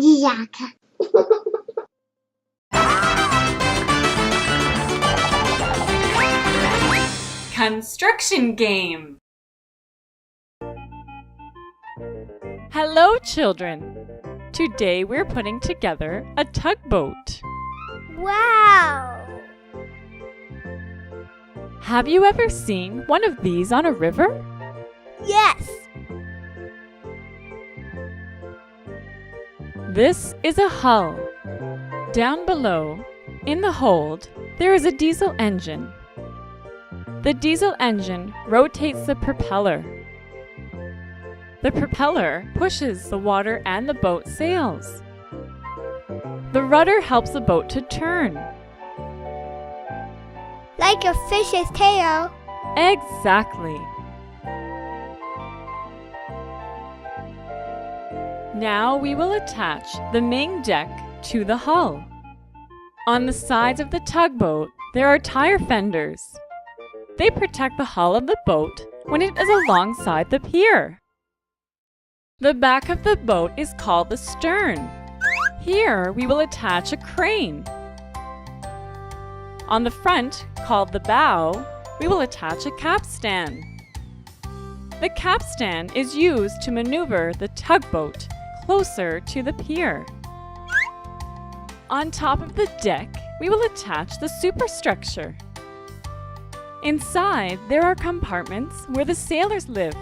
Jaca. Construction game. Hello, children. Today we're putting together a tugboat. Wow! Have you ever seen one of these on a river? Yes! This is a hull. Down below, in the hold, there is a diesel engine. The diesel engine rotates the propeller. The propeller pushes the water and the boat sails. The rudder helps the boat to turn. Like a fish's tail. Exactly. Now we will attach the main deck to the hull. On the sides of the tugboat, there are tire fenders. They protect the hull of the boat when it is alongside the pier. The back of the boat is called the stern. Here we will attach a crane. On the front, called the bow, we will attach a capstan. The capstan is used to maneuver the tugboat closer to the pier. On top of the deck, we will attach the superstructure. Inside, there are compartments where the sailors live,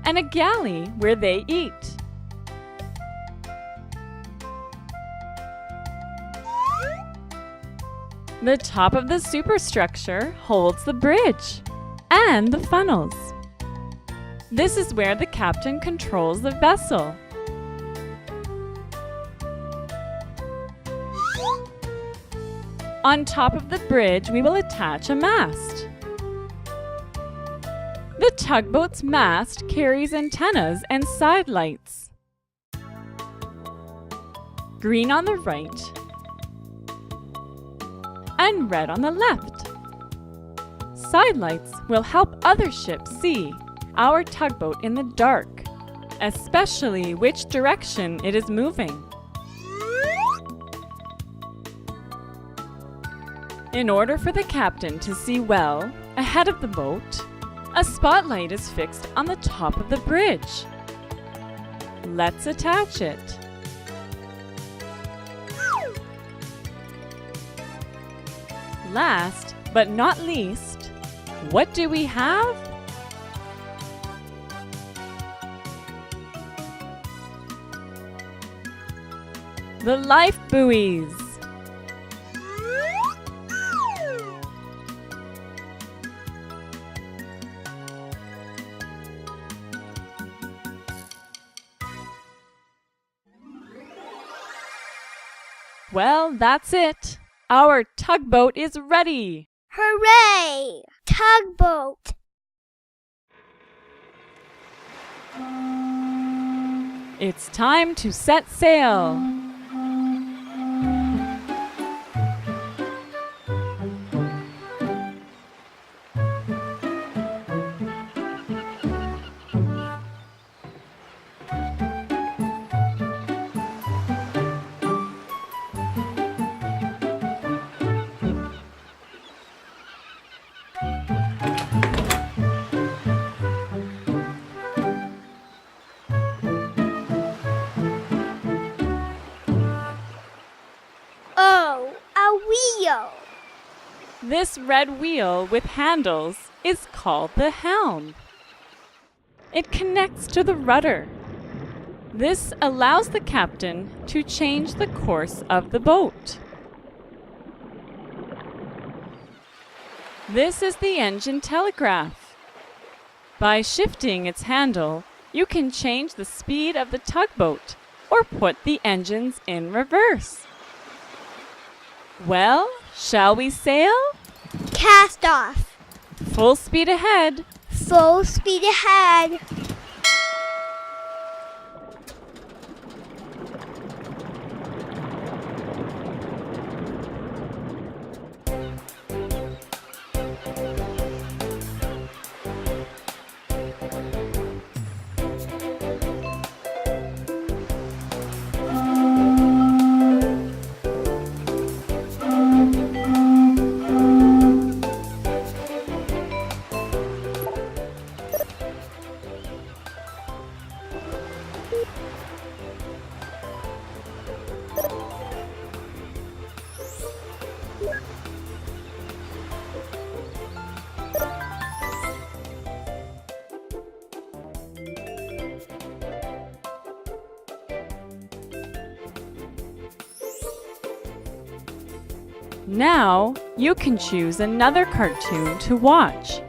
and a galley where they eat. The top of the superstructure holds the bridge and the funnels. This is where the captain controls the vessel. On top of the bridge, we will attach a mast. The tugboat's mast carries antennas and side lights. Green on the right and red on the left. Side lights will help other ships see our tugboat in the dark, especially which direction it is moving. In order for the captain to see well ahead of the boat, a spotlight is fixed on the top of the bridge. Let's attach it. Last but not least, what do we have? The life buoys. Well, that's it. Our tugboat is ready. Hooray! Tugboat! It's time to set sail. Oh, a wheel! This red wheel with handles is called the helm. It connects to the rudder. This allows the captain to change the course of the boat. This is the engine telegraph. By shifting its handle, you can change the speed of the tugboat or put the engines in reverse. Well, shall we sail? Cast off! Full speed ahead. Full speed ahead! Now you can choose another cartoon to watch.